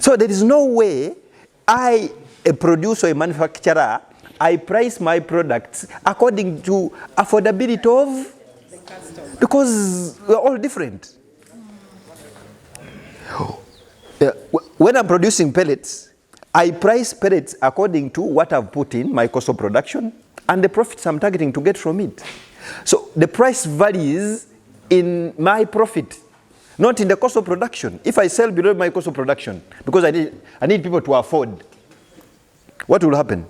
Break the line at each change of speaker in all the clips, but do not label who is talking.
So there is no way I, a producer, a manufacturer, I price my products according to affordability of the customer, because we're all different. When I'm producing pellets, I price pellets according to what I've put in my cost of production and the profits I'm targeting to get from it. So the price varies in my profit, not in the cost of production. If I sell below my cost of production, because I need people to afford, what will happen?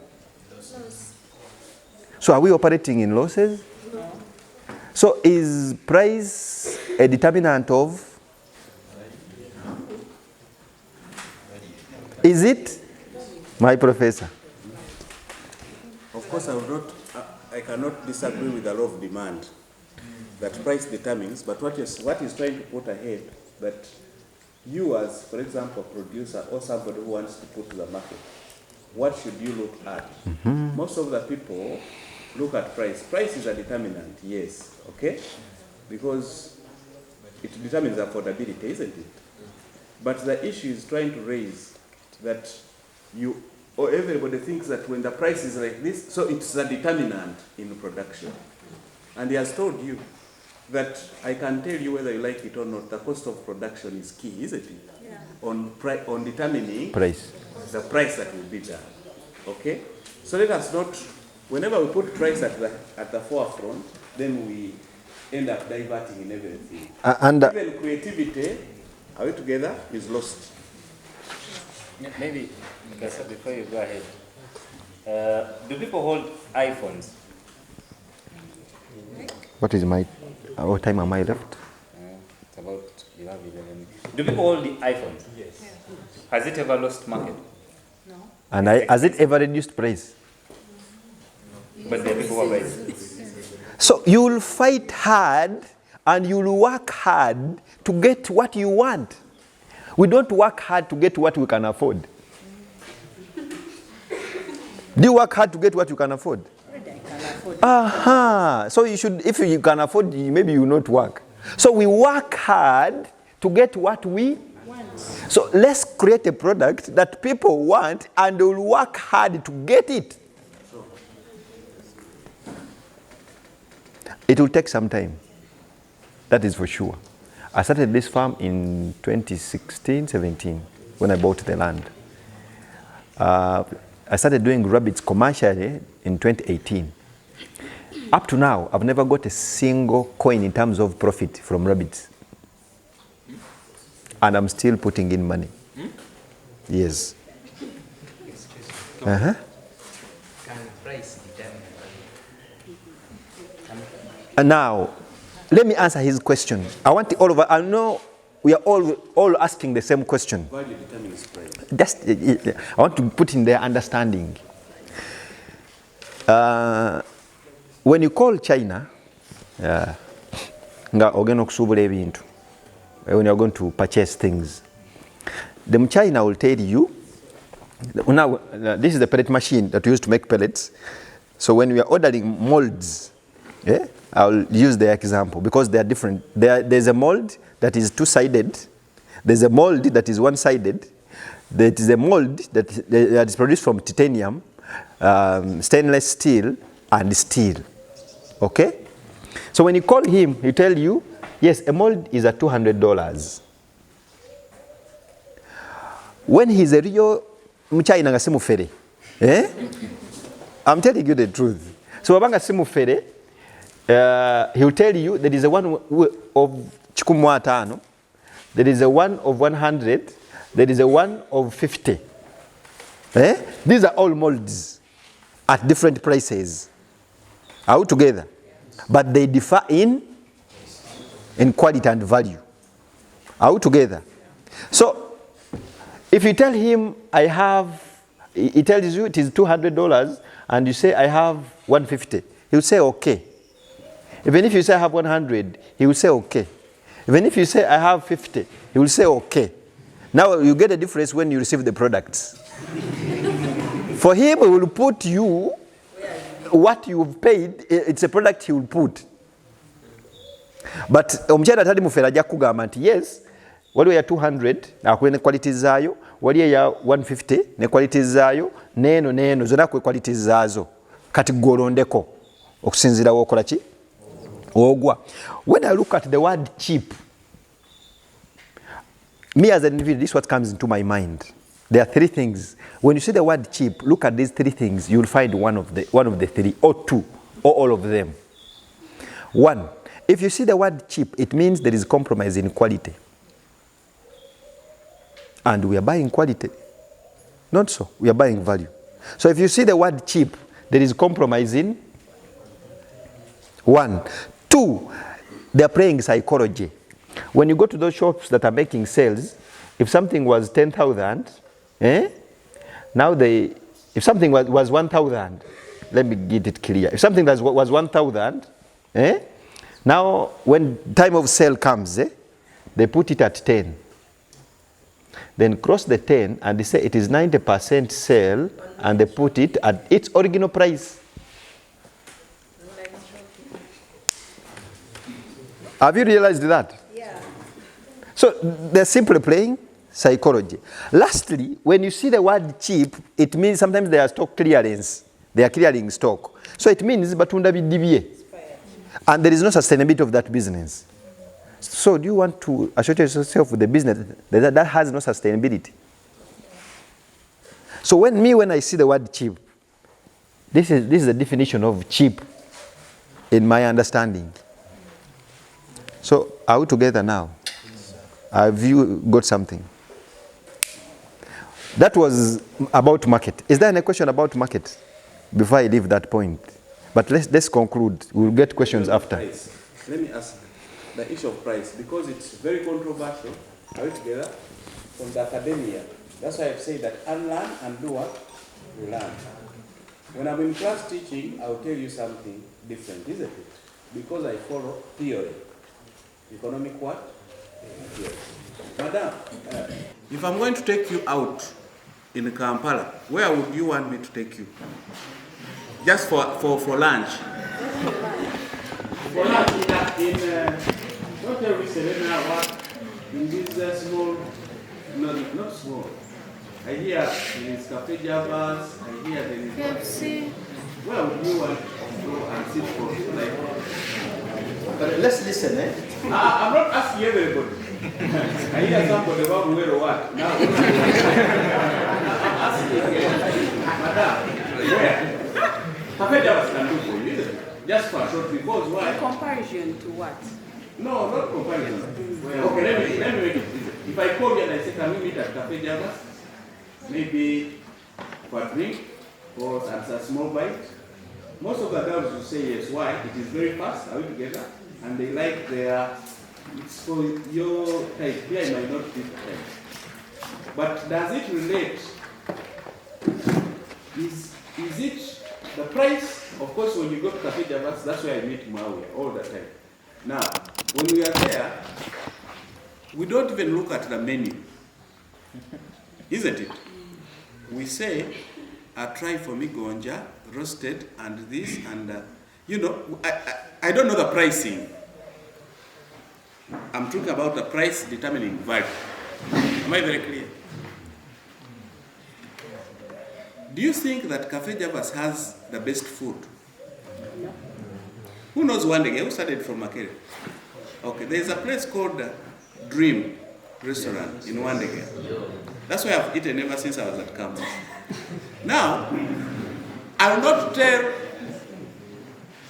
Losses. So are we operating in losses? No. So is price a determinant of? Is it? My professor.
Of course, I cannot disagree with the law of demand that price determines, but what is trying to put ahead that you as, for example, a producer or somebody who wants to put to the market, what should you look at? Mm-hmm. Most of the people look at price. Price is a determinant, yes, okay? Because it determines affordability, isn't it? But the issue is trying to raise that everybody thinks that when the price is like this, so it's a determinant in production. And he has told you that I can tell you whether you like it or not, the cost of production is key, isn't it? Yeah. On determining
price.
The price that will be done. Okay? So let us not, whenever we put price at the forefront, then we end up diverting in everything. Even creativity, are we together, is lost.
Maybe, before you go ahead, do people hold iPhones?
What is what time am I left?
It's about 11. Do people hold the iPhones? Yes. Has it ever lost market?
No. And has it ever reduced price?
But there are people who are buying.
So you'll fight hard and you'll work hard to get what you want. We don't work hard to get what we can afford. Do you work hard to get what you can afford? So you should, if you can afford, maybe you will not work. So we work hard to get what we want. So let's create a product that people want and they will work hard to get it. It will take some time. That is for sure. I started this farm in 2016-17 when I bought the land. I started doing rabbits commercially in 2018. Up to now, I've never got a single coin in terms of profit from rabbits. And I'm still putting in money. Yes.
Can price determine?
And now, let me answer his question. I want all of us, I know we are all asking the same question.
Value determines price.
Just, I want to put in their understanding. When you call China, when you're going to purchase things, the China will tell you, now this is the pellet machine that we use to make pellets. So when we are ordering molds, I'll use the example because they are different. There's a mold that is two-sided. There's a mold that is one-sided. There is a mold that is produced from titanium, stainless steel, and steel. Okay? So when you call him, he tell you, yes, a mold is at $200. When he's a real Mchina ngasimu fere, I'm telling you the truth. So wabanga simu fere, he'll tell you there is a one of chikumwa tano, there is a one of 100, there is a one of 50. These are all molds at different prices. All together. But they differ in quality and value. All together. So if you tell him he tells you it is $200 and you say I have 150, he'll say okay. Even if you say I have 100, he will say okay. Even if you say I have 50, he will say okay. Now you get a difference when you receive the products. For him, he will put you what you've paid, it's a product he will put. But omukyala tali mufera ajja kugamba nti yes, waliwo ya 200 akule ne quality zaayo, waliyo ya 150 ne quality zaayo, neeno zonna kwe quality zaazo kati golondeko okusinzira wokola ki ogwa. When I look at the word cheap, me as an individual, this is what comes into my mind. There are three things. When you see the word cheap, look at these three things. You'll find one of the three, or two, or all of them. One, if you see the word cheap, it means there is compromise in quality. And we are buying quality. Not so. We are buying value. So if you see the word cheap, there is compromise in one. Two, they are playing psychology. When you go to those shops that are making sales, if something was 10,000, now if something was 1,000, let me get it clear. If something was 1,000, now when time of sale comes, they put it at 10. Then cross the 10 and they say it is 90% sale, and they put it at its original price. Have you realized that?
Yeah.
So they're simply playing psychology. Lastly, when you see the word cheap, it means sometimes they are stock clearance. They are clearing stock. So it means batunda bidibye. And there is no sustainability of that business. So do you want to associate yourself with the business that has no sustainability? So when I see the word cheap, this is the definition of cheap in my understanding. So are we together now? Have you got something? That was about market. Is there any question about market before I leave that point? But let's conclude. We'll get questions after.
Price. Let me ask the issue of price, because it's very controversial. Are we together? From the academia. That's why I've said that unlearn and do what? Learn. When I'm in class teaching, I'll tell you something different, isn't it? Because I follow theory. Economic what? Theory. Madam, if I'm going to take you out in Kampala, where would you want me to take you? Just for lunch. For lunch don't tell me Serena what in this small, not small. I hear there is Cafe Javas, I hear there is
KFC.
Where would you want to go and sit for like?
But let's listen,
I'm not asking everybody. I hear somebody about where or what. Now, I'm asking Madam, where? Cafe Javas can do for you, isn't it? Just for a short, because why?
In comparison to what?
No, not comparison. Okay, let me make it easy. If I call you and I say, can we meet at Cafe Javas? Maybe for a drink or as a small bite. Most of the girls will say yes. Why? It is very fast. Are we together? And they like it's for your type. Here it might not be the type. But does it relate? Is it the price? Of course, when you go to Cafe Javas, that's where I meet Maui all the time. Now, when we are there, we don't even look at the menu. Isn't it? We say, try for me gonja, roasted, and this, and I don't know the pricing. I'm talking about the price determining value. Am I very clear? Do you think that Cafe Javas has the best food?
No.
Who knows one day? Who started from Makere? Okay, there's a place called Dream Restaurant in Wandege. That's where I've eaten ever since I was at campus. Now, I will not tell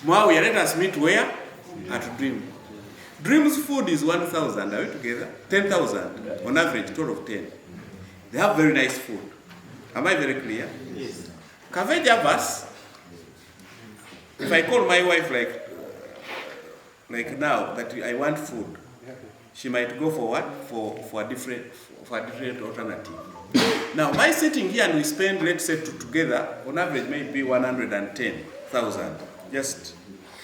Mwawi, let us meet where? At Dream. Dream's food is 1,000. Are we together? 10,000 on average, total of 10. They have very nice food. Am I very clear? Yes. Cafe Javas, if I call my wife like now that I want food, she might go for what? For a different alternative. Now, by sitting here and we spend, let's say, together, on average, maybe 110,000 just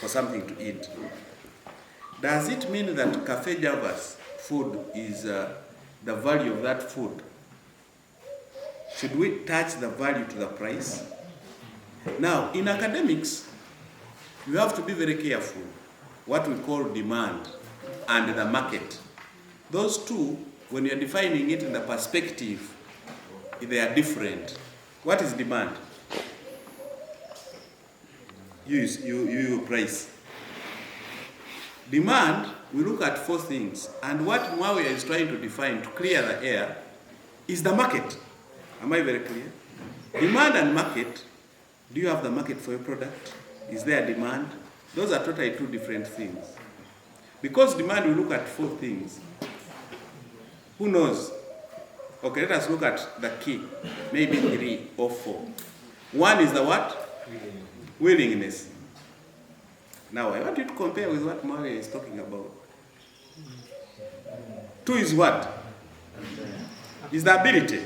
for something to eat. Does it mean that Cafe Java's food is the value of that food? Should we touch the value to the price? Now, in academics, you have to be very careful what we call demand and the market. Those two, when you're defining it in the perspective, they are different. What is demand? You price. Demand, we look at 4 things, and what Mwawia is trying to define to clear the air is the market. Am I very clear? Demand and market. Do you have the market for your product? Is there demand? Those are totally 2 different things. Because demand, we look at 4 things. Who knows? Okay, let us look at the key. Maybe 3 or 4. 1 is the what? Willingness. Now, I want you to compare with what Maria is talking about. 2 is what? Is the ability.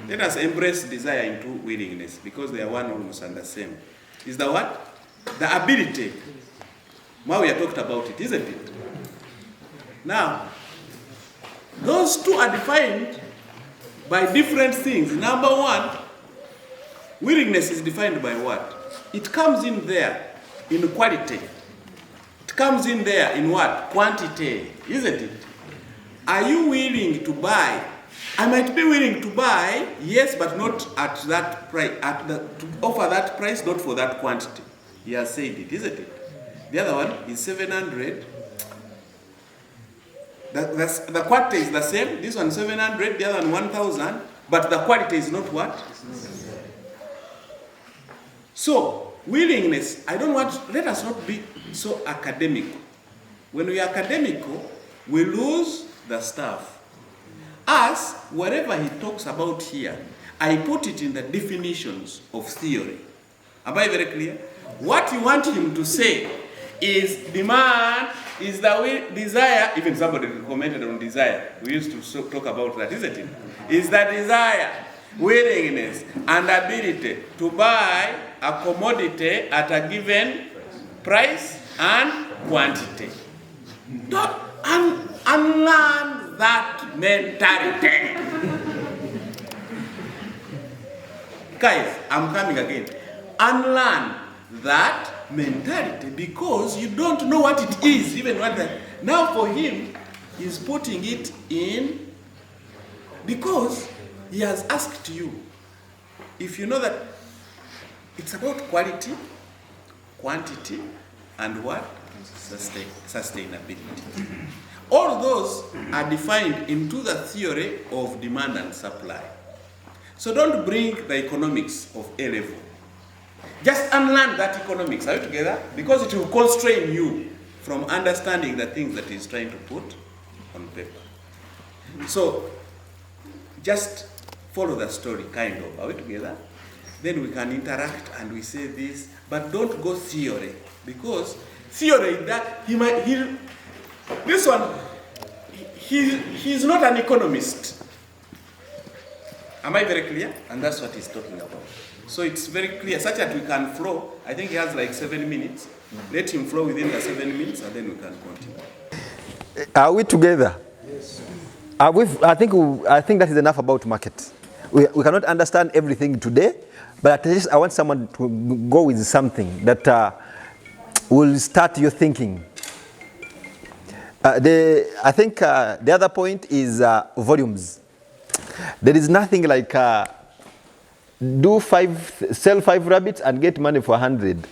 Let us embrace desire into willingness, because they are one almost and the same. Is the what? The ability. Maria talked about it, isn't it? Now, those 2 are defined by different things. Number 1, willingness is defined by what? It comes in there in quality. It comes in there in what? Quantity, isn't it? Are you willing to buy? I might be willing to buy, yes, but not at that price, to offer that price, not for that quantity. He has said it, isn't it? The other one is 700. The quantity is the same. This one 700, the other one 1,000, but the quality is not what? So, willingness, let us not be so academic. When we are academical, we lose the stuff. As, whatever he talks about here, I put it in the definitions of theory. Am I very clear? What you want him to say is demand, is the desire, even somebody commented on desire. We used to talk about that, isn't it? Is the desire, willingness, and ability to buy a commodity at a given price and quantity. Don't unlearn that mentality. Guys, I'm coming again. Unlearn that mentality, because you don't know what it is, even what the, now for him, he's putting it in, because he has asked you, if you know that it's about quality, quantity, and what? Sustainability. All those are defined into the theory of demand and supply. So don't bring the economics of A level. Just unlearn that economics. Are you together? Because it will constrain you from understanding the things that he's trying to put on paper. So just follow the story, kind of. Are we together? Then we can interact and we say this, but don't go theory, because theory that this one, he's not an economist. Am I very clear? And that's what he's talking about. So it's very clear, such that we can flow. I think he has like 7 minutes. Let him flow within the 7 minutes, and then we can continue.
Are we together?
Yes.
I think that is enough about market. We cannot understand everything today, but at least I want someone to go with something that will start your thinking. I think the other point is volumes. There is nothing like sell 5 rabbits and get money for 100.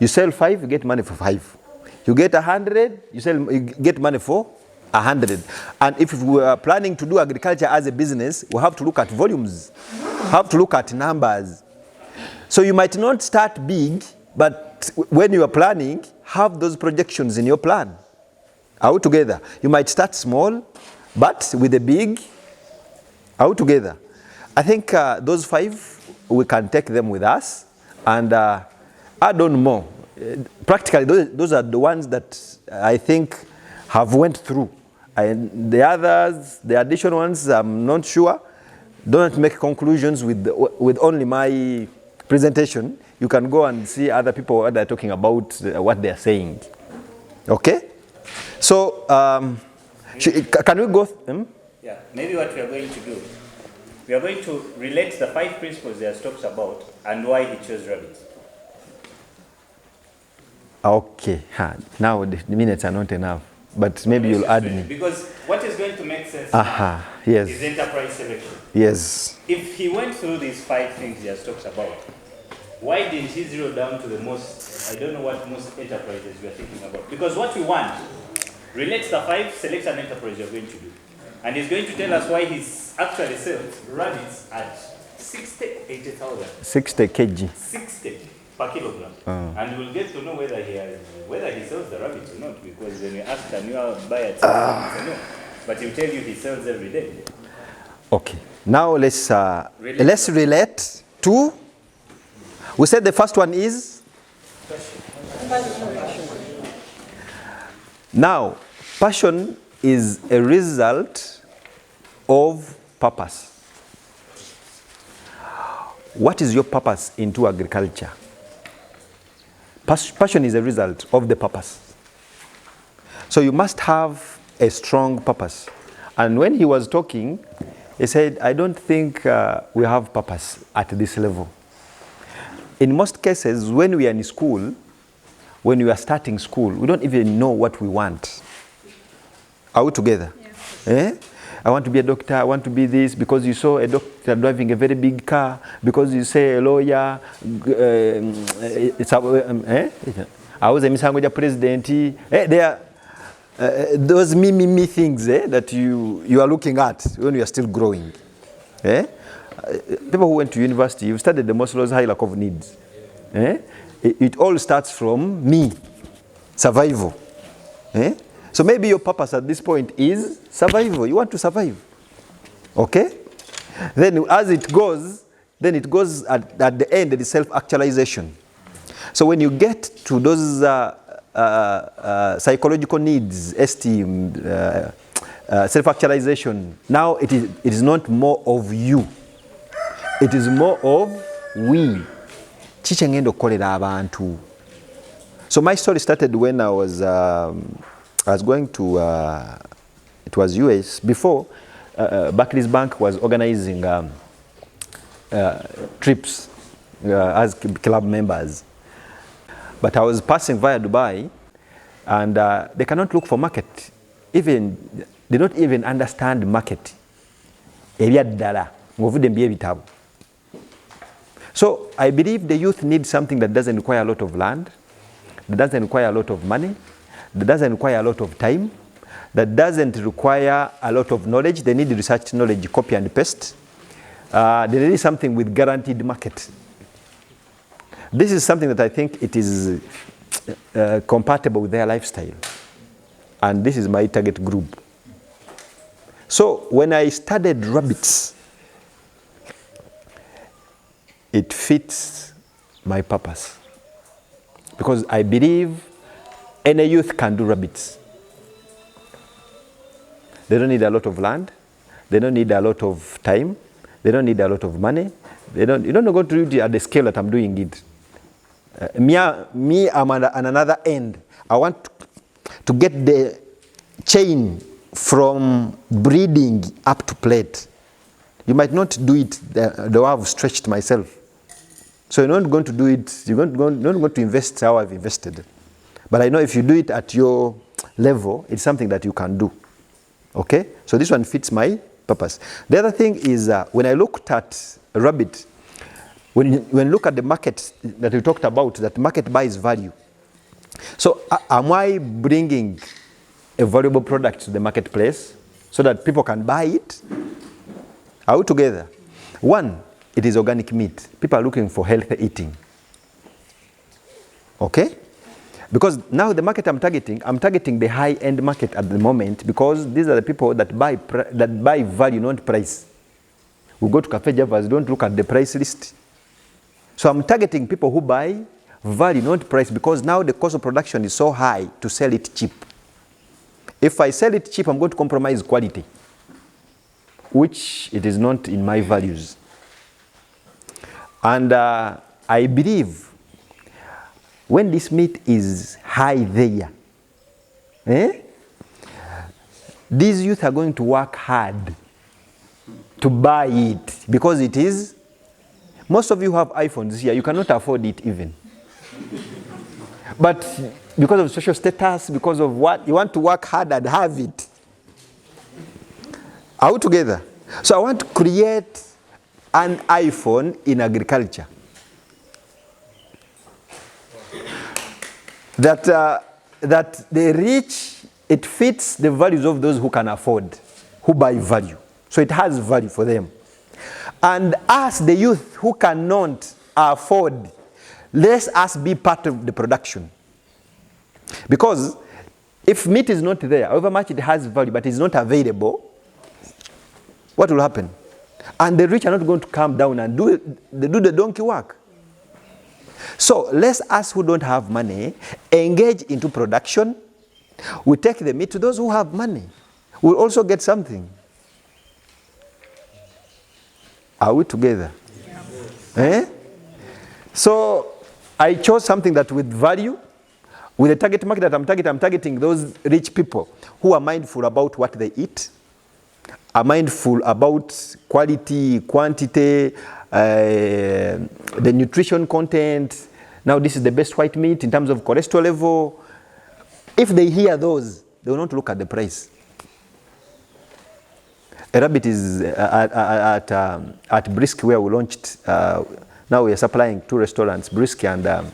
You sell 5, you get money for 5. You get 100, you get money for 100. And if we are planning to do agriculture as a business, we have to look at volumes, have to look at numbers. So you might not start big, but when you are planning, have those projections in your plan. Are we together? You might start small, but with a big. Are we together? I think those 5, we can take them with us and add on more. Practically, those are the ones that I think have went through. And the others, the additional ones, I'm not sure. Don't make conclusions with only my presentation. You can go and see other people what they're talking about, what they're saying. Okay? So, can we go?
Yeah, maybe what we are going to do, we are going to relate the 5 principles he has talked about and why he chose rabbits.
Okay, now the minutes are not enough. but maybe you'll add me.
Because what is going to make sense
Aha,
is
yes,
enterprise selection.
yes.
If he went through these 5 things he has talked about, why didn't he zero down to the most, I don't know what most enterprises we are thinking about. Because what we want relates the 5, select an enterprise you're going to do. And he's going to tell us why he's actually sells rabbits at 60, 80,000.
60 kg.
60 per kilogram. And we'll get to know whether he sells the rabbits or not, because when you ask a new buyer, it's a no. But he'll tell you he sells every day.
Okay. Now let's relate to. We said the first one is. Now, passion is a result of purpose. What is your purpose into agriculture? Passion is a result of the purpose. So you must have a strong purpose. And when he was talking, he said, I don't think we have purpose at this level. In most cases, when we are in school, when we are starting school, we don't even know what we want. Are we together? Yeah. Eh? I want to be a doctor, I want to be this, because you saw a doctor driving a very big car, because you say a lawyer, I was a Misangoja president. There are those me things that you are looking at when you are still growing. People who went to university, you've studied the Maslow's hierarchy of needs. It all starts from me, survival. So maybe your purpose at this point is survival. You want to survive. Okay? Then as it goes, at the end, it is self-actualization. So when you get to those psychological needs, esteem, self-actualization, now it is not more of you. It is more of we. So my story started when I was going to, it was US. Before, Barclays Bank was organizing trips as club members. But I was passing via Dubai, and they cannot look for market. They don't even understand market. So I believe the youth need something that doesn't require a lot of land, that doesn't require a lot of money, that doesn't require a lot of time, that doesn't require a lot of knowledge. They need research knowledge, copy and paste. They need something with guaranteed market. This is something that I think it is compatible with their lifestyle. And this is my target group. So when I studied rabbits, it fits my purpose. Because I believe any youth can do rabbits. They don't need a lot of land. They don't need a lot of time. They don't need a lot of money. You don't go to do it at the scale that I'm doing it. Me, I'm on another end. I want to get the chain from breeding up to plate. You might not do it the way I've stretched myself. So you're not going to do it, you're not going to invest how I've invested. But I know if you do it at your level, it's something that you can do. Okay? So this one fits my purpose. The other thing is when I looked at rabbit, when you look at the market that we talked about, that market buys value. So am I bringing a valuable product to the marketplace so that people can buy it? Are we together? One, it is organic meat. People are looking for healthy eating. Okay? Because now the market I'm targeting the high-end market at the moment, because these are the people that buy value, not price. We go to Cafe Javas, don't look at the price list. So I'm targeting people who buy value, not price, because now the cost of production is so high to sell it cheap. If I sell it cheap, I'm going to compromise quality, which it is not in my values. And I believe when this meat is high there, these youth are going to work hard to buy it, because it is, most of you have iPhones here, you cannot afford it even. But because of social status, because of what? You want to work hard and have it. Are we together? So I want to create an iPhone in agriculture. That the rich, it fits the values of those who can afford, who buy value. So it has value for them. And us, the youth who cannot afford, let us be part of the production. Because if meat is not there, however much it has value, but it's not available, what will happen? And the rich are not going to come down and do the donkey work. So let us who don't have money engage into production. We take the meat to those who have money. We'll also get something. Are we together? Yeah. Eh? So I chose something that with value, with the target market that I'm targeting those rich people who are mindful about what they eat, are mindful about quality, quantity, the nutrition content. Now this is the best white meat in terms of cholesterol level. If they hear those, they will not look at the price. A rabbit is at Brisk where we launched. Now we are supplying 2 restaurants, Brisk and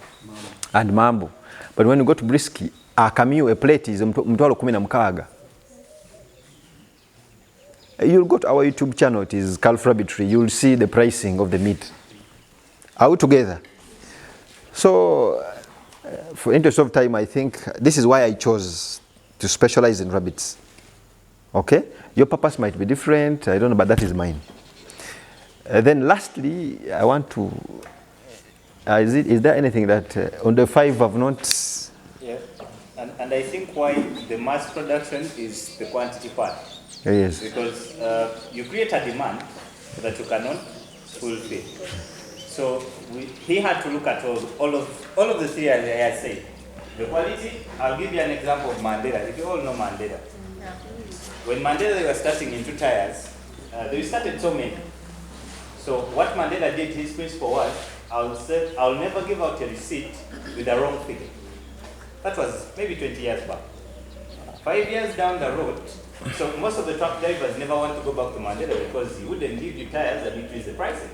Mambo. But when you go to Brisk, a plate is mtwalo 16. You'll go to our YouTube channel, it is Calf Rabbitry, you'll see the pricing of the meat. Are we together? So, for interest of time, I think this is why I chose to specialize in rabbits. Okay? Your purpose might be different, I don't know, but that is mine. Then lastly, I want to, is there anything that on the 5 I've not?
Yeah, and I think why the mass production is the quantity part.
Yes.
Because you create a demand that you cannot fulfill. So he had to look at all of the 3 I said. The quality, I'll give you an example of Mandela. If you all know Mandela. Yeah. When Mandela they were starting in 2 tires, they started so many. So what Mandela did, his principle was, I'll never give out a receipt with the wrong figure. That was maybe 20 years back. 5 years down the road, so most of the truck drivers never want to go back to Mandela because he wouldn't give you tires and increase the prices.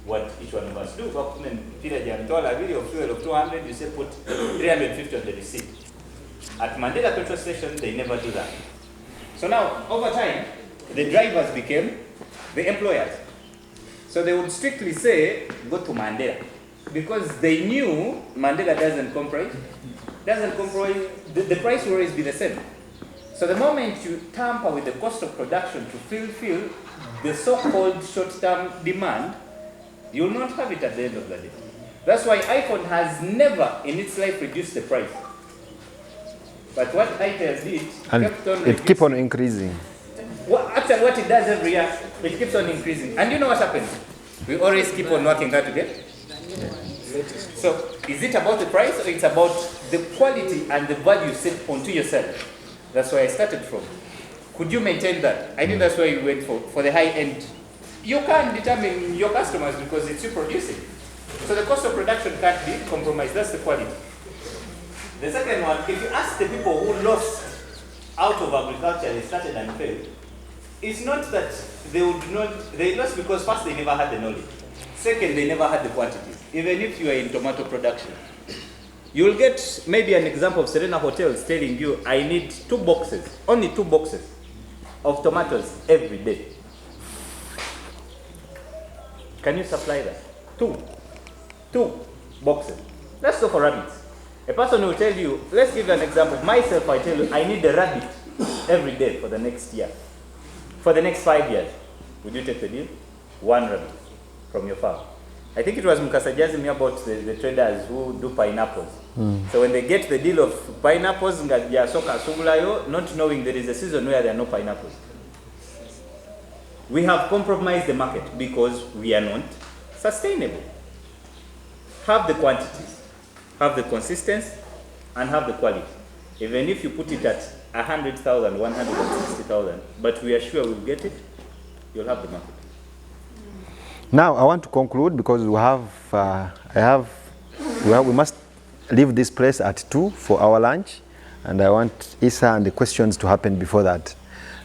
What each one of us do, $1 of fuel of 200, you say put 350 on the receipt. At Mandela petrol station, they never do that. So now, over time, the drivers became the employers. So they would strictly say, go to Mandela. Because they knew Mandela doesn't compromise. The price will always be the same. So the moment you tamper with the cost of production to fulfill the so-called short-term demand, you will not have it at the end of the day. That's why iPhone has never in its life reduced the price. But what iTel did,
it keeps on increasing.
After what it does every year, it keeps on increasing. And you know what happens? We always keep on working hard to get. So is it about the price or it's about the quality and the value set onto yourself? That's where I started from. Could you maintain that? I think that's why you went for the high end. You can't determine your customers because it's you producing. So the cost of production can't be compromised. That's the quality. The second one, if you ask the people who lost out of agriculture, they started and failed. It's not that they lost because first they never had the knowledge. Second, they never had the quantities. Even if you are in tomato production, you will get maybe an example of Serena Hotels telling you, I need 2 boxes, only 2 boxes of tomatoes every day. Can you supply that? 2 boxes. Let's go for rabbits. A person will tell you, let's give you an example. Myself, I tell you, I need a rabbit every day for the next year. For the next 5 years. Would you take the deal? 1 rabbit from your farm. I think it was Mukasa me about the traders who do pineapples. So when they get the deal of pineapples, not knowing there is a season where there are no pineapples. We have compromised the market because we are not sustainable. Have the quantities, have the consistency, and have the quality. Even if you put it at 100,000, 160,000, but we are sure we'll get it, you'll have the market.
Now I want to conclude because we must leave this place at 2 for our lunch, and I want Isa and the questions to happen before that.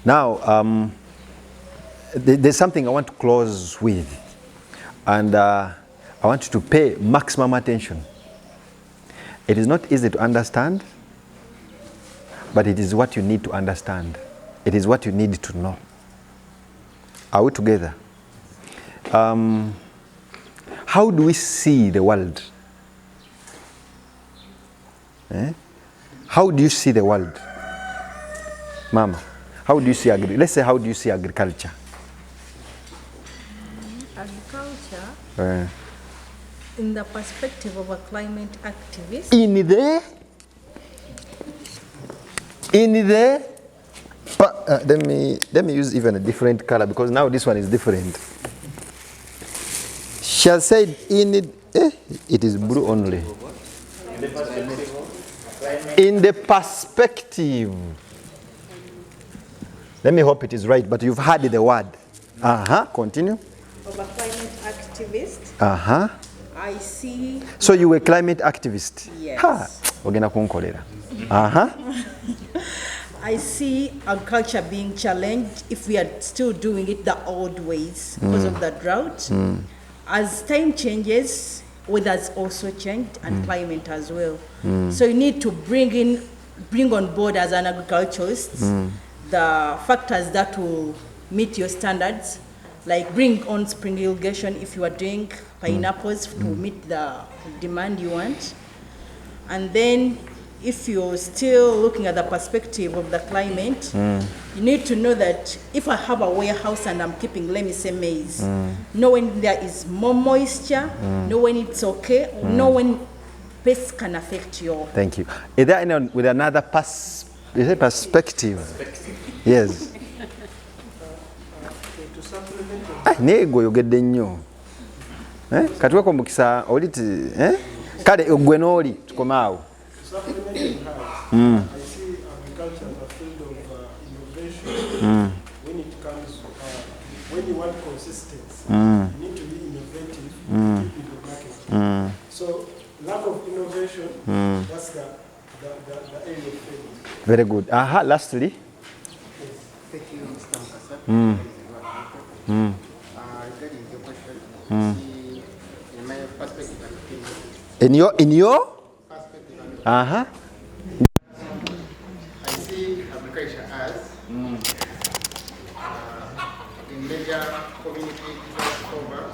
Now, there's something I want to close with, and I want you to pay maximum attention. It is not easy to understand, but it is what you need to understand. It is what you need to know. Are we together? How do we see the world? How do you see the world? Mama, how do you see let's say, how do you see agriculture?
Agriculture, in the perspective of a climate activist.
Let me use even a different color, because now this one is different. She has said it is blue only. In the perspective. Let me hope it is right, but you've heard the word. Continue.
Of a climate activist. I see.
So you were a climate activist?
Yes. I see agriculture being challenged if we are still doing it the old ways because of the drought. As time changes, weather has also changed, and climate as well. So you need to bring on board as an agriculturist the factors that will meet your standards, like bring on spring irrigation if you are doing pineapples to meet the demand you want. And then if you're still looking at the perspective of the climate, you need to know that if I have a warehouse and I'm keeping, let me say, maize, know when there is more moisture, know when it's okay, know when pests can affect your...
Thank you. Is there anyone with another perspective? Yes. Nego yogedde nnyo. Katuwe ko mukisa oliti kale ogwe n'oli tukoma awo.
I see agriculture as a field of innovation when it comes when you want consistency. You need to be innovative to keep in the market. So lack of innovation, that's the area of failure.
Very good. Lastly.
Thank you, Mr. Mukasa. Regarding your question, in my perspective,
In your?
I see agriculture as a major community transformer.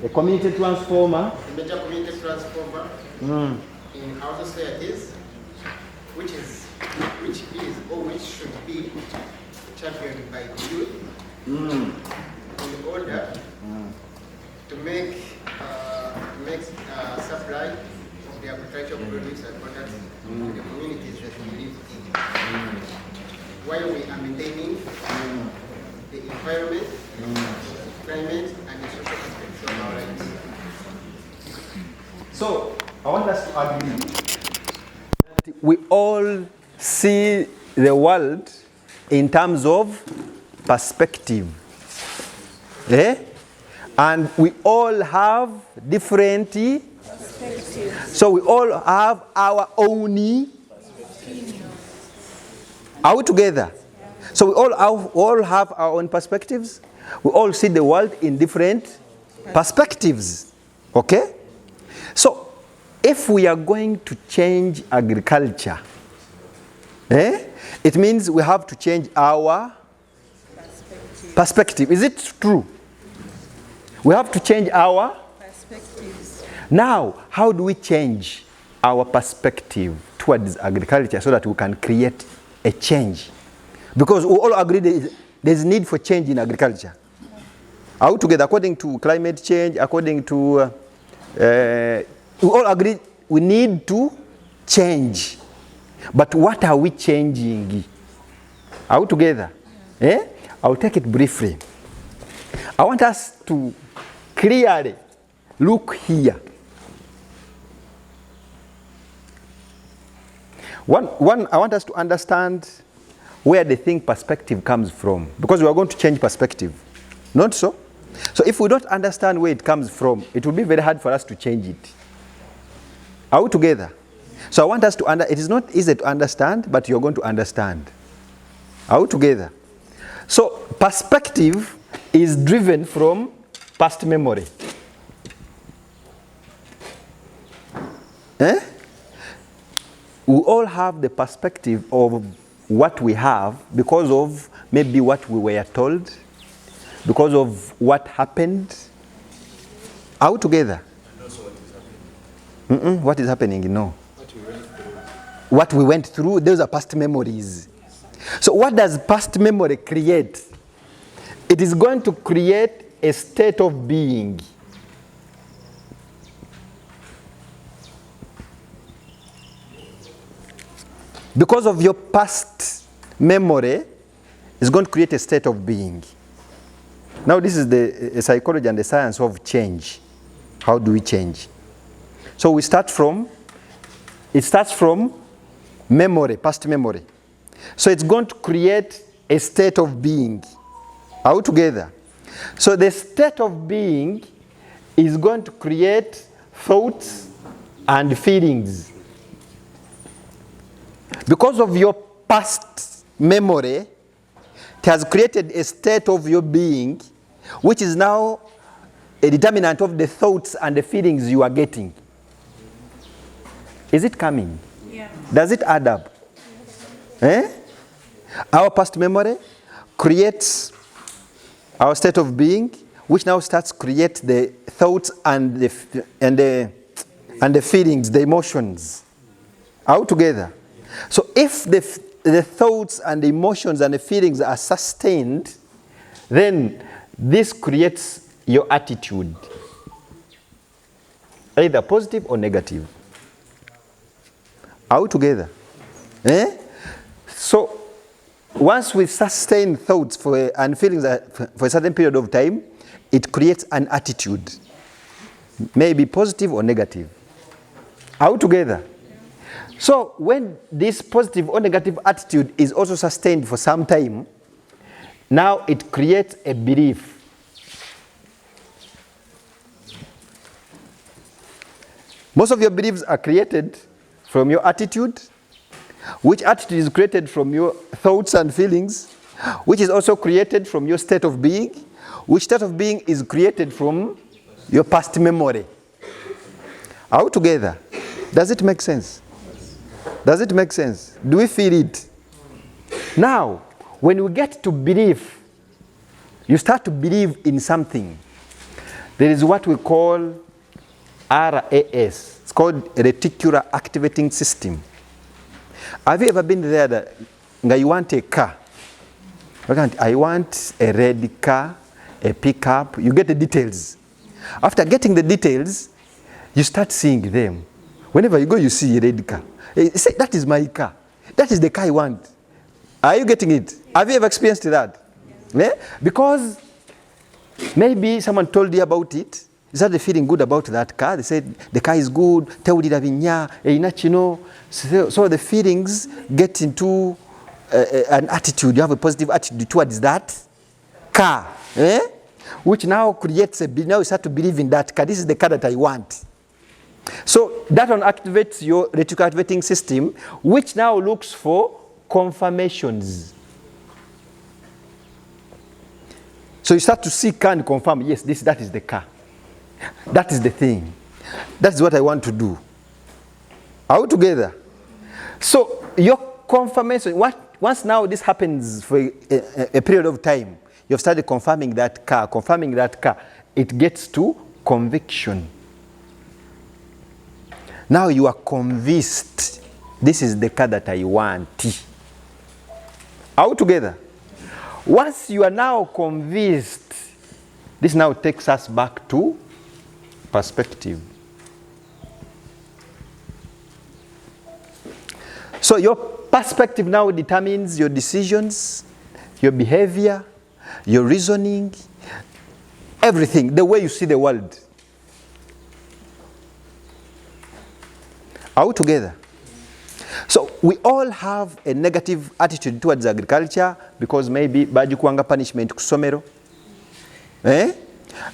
A community transformer.
A major community transformer in our societies, which is or which should be championed by the youth in order to make supply of the agricultural produce and products to the communities that we live in, while we are maintaining the environment, climate, and the social aspects of our lives.
So, I want us to agree that we all see the world in terms of perspective. And we all have different perspectives. So we all have our own. Are we together? So we all have our own perspectives. We all see the world in different perspectives. Okay? So if we are going to change agriculture, it means we have to change our perspective. Is it true? We have to change our
perspectives.
Now, how do we change our perspective towards agriculture so that we can create a change? Because we all agree there's need for change in agriculture. Are we together? According to climate change, according to... we all agree we need to change. But what are we changing? Are we together? I'll take it briefly. I want us to clearly look here. One, I want us to understand where the thing perspective comes from, because we are going to change perspective. Not so? So if we don't understand where it comes from, it will be very hard for us to change it. Are we together? So I want us to it is not easy to understand, but you're going to understand. Are we together? So perspective is driven from past memory. We all have the perspective of what we have because of maybe what we were told, because of what happened. Are we together?
And also what is happening.
What is happening? No.
What we went through.
What we went through, those are past memories. So what does past memory create? It is going to create a state of being. Because of your past memory, it's going to create a state of being. Now this is the psychology and the science of change. How do we change? So it starts from memory, past memory. So it's going to create a state of being. Are we together? So the state of being is going to create thoughts and feelings. Because of your past memory, it has created a state of your being, which is now a determinant of the thoughts and the feelings you are getting. Is it coming?
Yeah.
Does it add up? Our past memory creates our state of being, which now starts to create the thoughts and the feelings, the emotions. Are we together? So if the thoughts and the emotions and the feelings are sustained, then this creates your attitude, either positive or negative. Are we together? So once we sustain thoughts and feelings for a certain period of time, it creates an attitude, maybe positive or negative. Are we together? So when this positive or negative attitude is also sustained for some time, now it creates a belief. Most of your beliefs are created from your attitude, which attitude is created from your thoughts and feelings, which is also created from your state of being, which state of being is created from your past memory. Are we together? Does it make sense? Does it make sense? Do we feel it? Now, when we get to belief, you start to believe in something. There is what we call RAS. It's called reticular activating system. Have you ever been there that you want a car? I want a red car, a pickup. You get the details. After getting the details, you start seeing them. Whenever you go, you see a red car. You say, that is my car. That is the car I want. Are you getting it? Have you ever experienced that? Yeah? Because maybe someone told you about it. You started feeling good about that car. They said, the car is good. So the feelings get into an attitude. You have a positive attitude towards that car. Which now creates now you start to believe in that car. This is the car that I want. So that one activates your reticular activating system, which now looks for confirmations. So you start to seek and confirm, yes, that is the car. That is the thing. That's what I want to do. Are we together? So your confirmation, once now this happens for a period of time, you've started confirming that car, it gets to conviction. Now you are convinced, this is the car that I want. Are we together? Once you are now convinced, this now takes us back to perspective. So your perspective now determines your decisions, your behavior, your reasoning, everything, the way you see the world. Are we together? So we all have a negative attitude towards agriculture because maybe bajikuwanga punishment ku somero.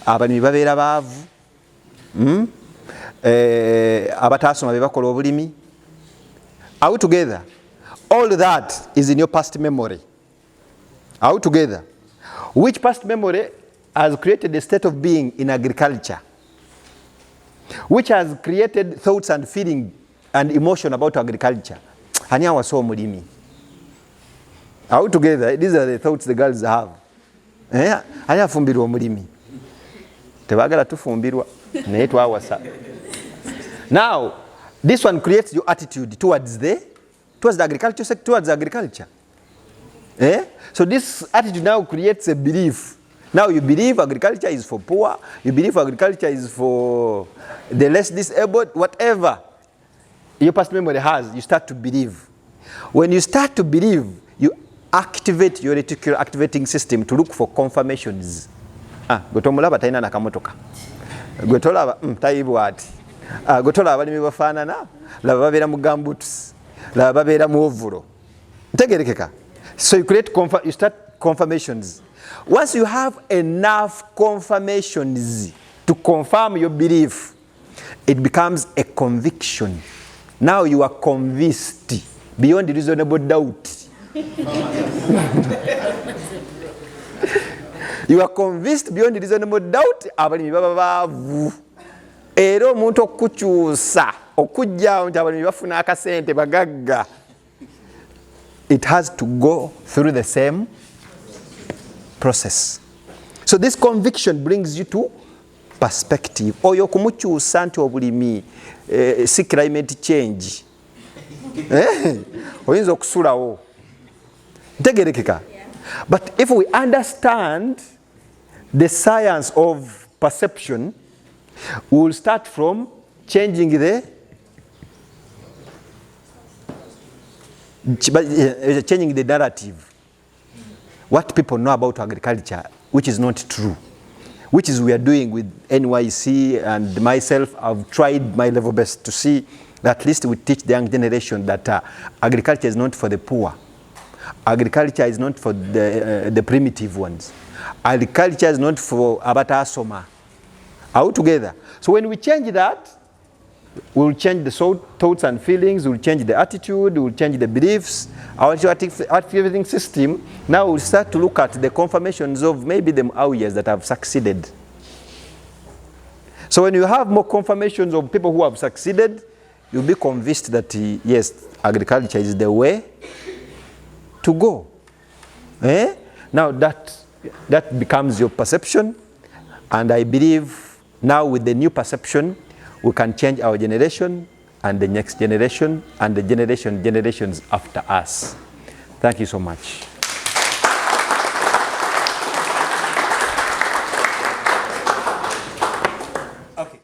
Abalimi babeera baavu. Abataasoma be bakola obulimi. Are we together? All that is in your past memory. Are we together? Which past memory has created a state of being in agriculture? Which has created thoughts and feeling and emotion about agriculture? Ani awaso omulimi. Are we together? These are the thoughts the girls have. Ani afumbirwa omulimi. Tebagala tufumbirwa. Naye twawasa. Now, this one creates your attitude towards the agriculture sector, towards agriculture. So this attitude now creates a belief. Now you believe agriculture is for poor, you believe agriculture is for the less disabled, whatever your past memory has, you start to believe. When you start to believe, you activate your reticular activating system to look for confirmations. Gotomulaba taina na kamotoka. Gotolaba tayibu ati. Gotolaba abalimi bafaanana, laba babeera mu gambuts, laba babeera mu ovulo. Ntegerekeka. So you start confirmations. Once you have enough confirmations to confirm your belief, it becomes a conviction. Now you are convinced beyond reasonable doubt. You are convinced beyond reasonable doubt. Abalimi baba bavu. Era omuntu okukyusa okujja nti abalimi bafuna akasente bagagga. It has to go through the same process. So this conviction brings you to perspective. Oyo kumukyusa nti obulimi si climate change. Oyinza okusulawo. Ntegerekeka. But if we understand the science of perception, we will start from changing the narrative. What people know about agriculture, which is not true, which is we are doing with NYC and myself. I've tried my level best to see that at least we teach the young generation that agriculture is not for the poor. Agriculture is not for the primitive ones. Agriculture is not for abatasoma. Are we together? So when we change that, we'll change the thoughts and feelings, we'll change the attitude, we'll change the beliefs, our activating system. Now we'll start to look at the confirmations of maybe the areas that have succeeded. So when you have more confirmations of people who have succeeded, you'll be convinced that yes, agriculture is the way to go. Now that becomes your perception, and I believe now with the new perception, we can change our generation and the next generation and the generations after us. Thank you so much.